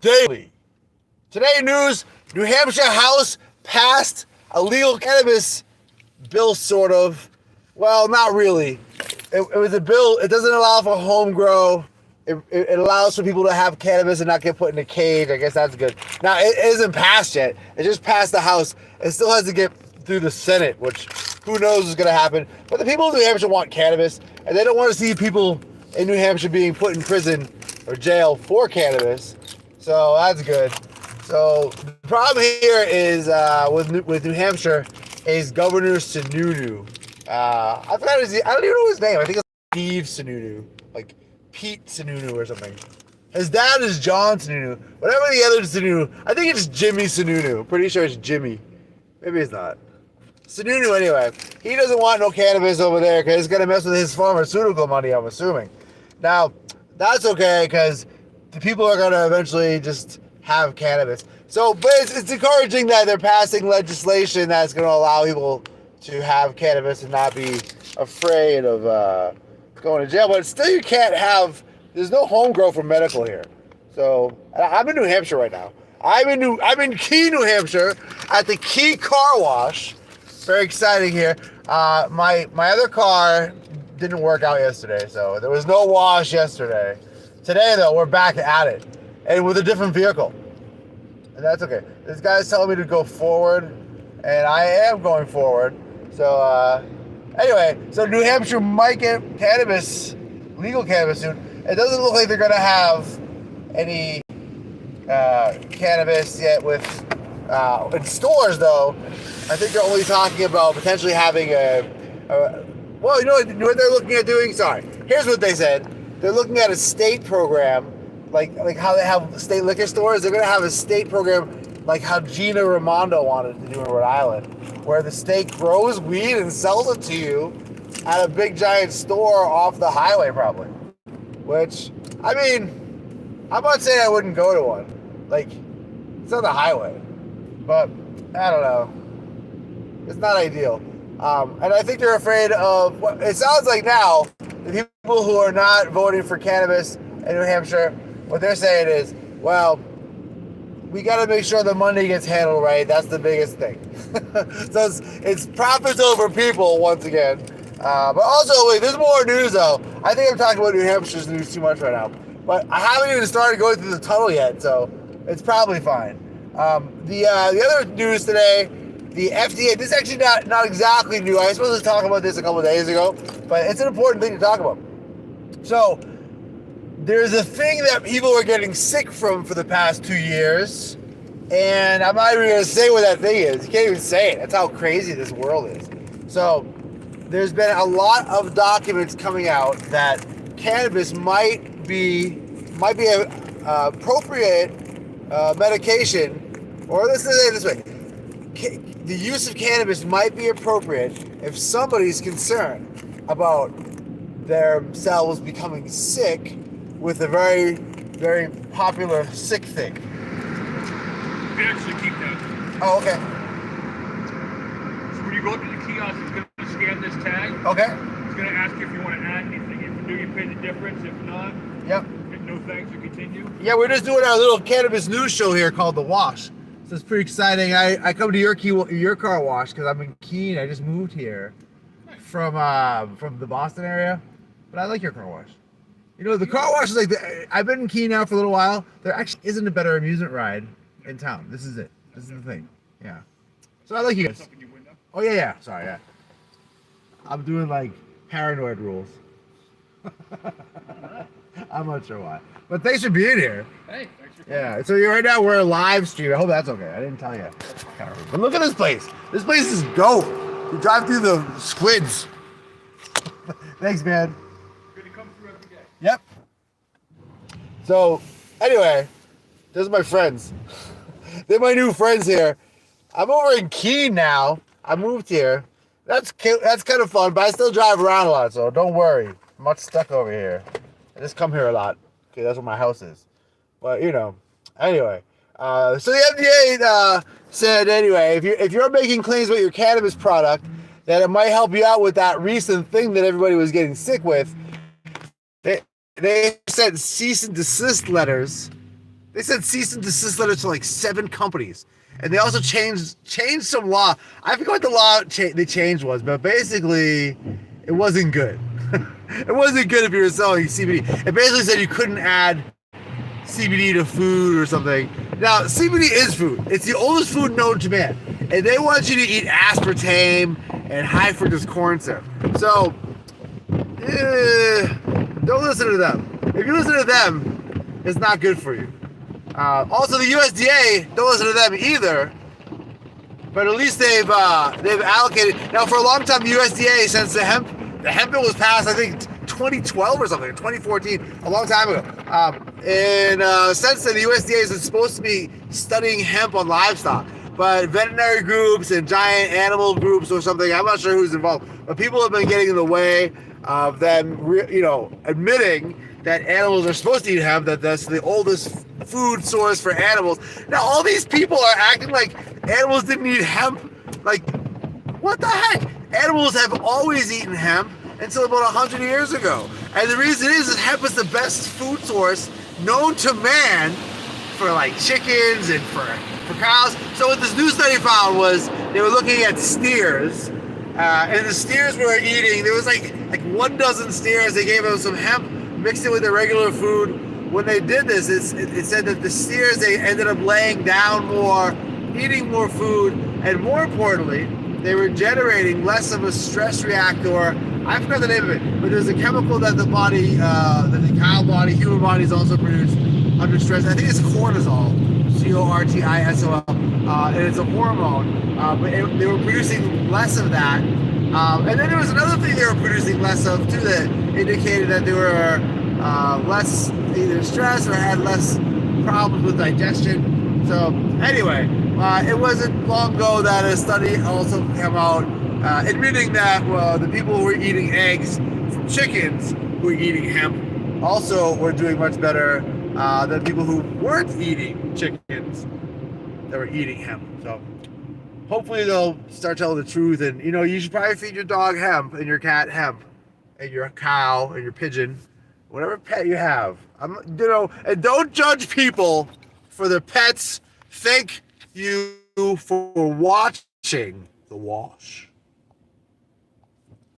daily. Today news, New Hampshire House passed a legal cannabis bill, sort of. Well, not really. It was a bill. It doesn't allow for home grow. It allows for people to have cannabis and not get put in a cage. I guess that's good. Now, it isn't passed yet. It just passed the House. It still has to get through the Senate, which who knows is going to happen. But the people of New Hampshire want cannabis, and they don't want to see people in New Hampshire being put in prison or jail for cannabis. So that's good. So the problem here is with New Hampshire is Governor Sununu. I forgot I don't even know his name. I think it's Steve Sununu, like Pete Sununu or something. His dad is John Sununu. Whatever the other Sununu, I think it's Jimmy Sununu. Pretty sure it's Jimmy. Maybe it's not. Sununu anyway. He doesn't want no cannabis over there because it's gonna mess with his pharmaceutical money, I'm assuming. Now, that's okay because the people are gonna eventually just have cannabis. So, but it's encouraging that they're passing legislation that's gonna allow people to have cannabis and not be afraid of going to jail. But still, you can't have. There's no home grow for medical here. So I'm in New Hampshire right now. I'm in Key, New Hampshire, at the Key Car Wash. Very exciting here. My other car didn't work out yesterday, so there was no wash yesterday. Today though, we're back at it, and with a different vehicle, and that's okay. This guy's telling me to go forward, and I am going forward. So anyway, so New Hampshire might get cannabis, legal cannabis soon. It doesn't look like they're gonna have any cannabis yet with in stores though. I think they're only talking about potentially having well, you know what they're looking at doing? Sorry, here's what they said. They're looking at a state program, like how they have state liquor stores. They're gonna have a state program like how Gina Raimondo wanted to do in Rhode Island, where the state grows weed and sells it to you at a big giant store off the highway, probably. Which, I mean, I'm not saying I wouldn't go to one. Like, it's on the highway, but I don't know. It's not ideal. And I think they're afraid of what it sounds like now. The people who are not voting for cannabis in New Hampshire, what they're saying is, well, we got to make sure the money gets handled right. That's the biggest thing. So it's profits over people once again. But also, wait, there's more news though. I think I'm talking about New Hampshire's news too much right now. But I haven't even started going through the tunnel yet, so it's probably fine. The other news today, the FDA, this is actually not exactly new. I was supposed to talk about this a couple of days ago, but it's an important thing to talk about. So, there's a thing that people were getting sick from for the past 2 years, and I'm not even going to say what that thing is. You can't even say it. That's how crazy this world is. So, there's been a lot of documents coming out that cannabis might be an appropriate medication, or let's say it this way. The use of cannabis might be appropriate if somebody's concerned about themselves becoming sick with a very, very popular sick thing. You can actually keep that. Oh, okay. So when you go up to the kiosk, it's going to scan this tag. Okay. It's going to ask you if you want to add anything. If you do, you pay the difference. If not, yep. No thanks, you continue. Yeah, we're just doing our little cannabis news show here called The Wash. So it's pretty exciting. I come to your car wash because I'm in Keene. I just moved here from the Boston area, but I like your car wash. You know, the car wash is like I've been in Keene now for a little while. There actually isn't a better amusement ride in town. This is it. This is the thing. Yeah. So I like you guys. Oh yeah. Sorry, yeah. I'm doing like paranoid rules. I'm not sure why. But thanks for being here. Hey, thanks for coming. Yeah, so right now we're live stream. I hope that's okay. I didn't tell you. But look at this place. This place is dope. You drive through the squids. Thanks, man. Good to come through every day. Yep. So, anyway, those are my friends. They're my new friends here. I'm over in Keene now. I moved here. That's kind of fun, but I still drive around a lot, so don't worry. I'm not stuck over here. I just come here a lot. Okay, that's where my house is. But, you know, anyway. So the FDA said, anyway, if you're making claims about your cannabis product, that it might help you out with that recent thing that everybody was getting sick with, they sent cease and desist letters They sent cease and desist letters to like 7 companies. And they also changed some law. I forget what the law they changed was, but basically, it wasn't good. It wasn't good if you were selling CBD. It basically said you couldn't add CBD to food or something. Now, CBD is food. It's the oldest food known to man. And they want you to eat aspartame and high fructose corn syrup. So, don't listen to them. If you listen to them, it's not good for you. Also, the USDA, don't listen to them either. But at least they've allocated. Now, for a long time, the USDA, since the hemp bill was passed, I think 2012 or something, 2014, a long time ago. And since then, the USDA is supposed to be studying hemp on livestock. But veterinary groups and giant animal groups or something, I'm not sure who's involved. But people have been getting in the way of them, admitting that animals are supposed to eat hemp, that that's the oldest food source for animals. Now, all these people are acting like animals didn't eat hemp. Like, what the heck? Animals have always eaten hemp until about 100 years ago. And the reason is hemp is the best food source known to man for like chickens and for cows. So what this new study found was they were looking at steers, and the steers were eating, there was like 1 dozen steers, they gave them some hemp, mixed it with their regular food. When they did this, it said that the steers, they ended up laying down more, eating more food, and more importantly, they were generating less of a stress reactor. I forgot the name of it, but there's a chemical that the body, that the cow body, human bodies also produce under stress. I think it's cortisol, cortisol, and it's a hormone. But they were producing less of that. And then there was another thing they were producing less of too that indicated that they were less either stressed or had less problems with digestion. So anyway, it wasn't long ago that a study also came out admitting that the people who were eating eggs from chickens who were eating hemp also were doing much better than people who weren't eating chickens that were eating hemp. So hopefully they'll start telling the truth, and you should probably feed your dog hemp and your cat hemp and your cow and your pigeon, whatever pet you have. And don't judge people for their pets. Thank you for watching The Wash.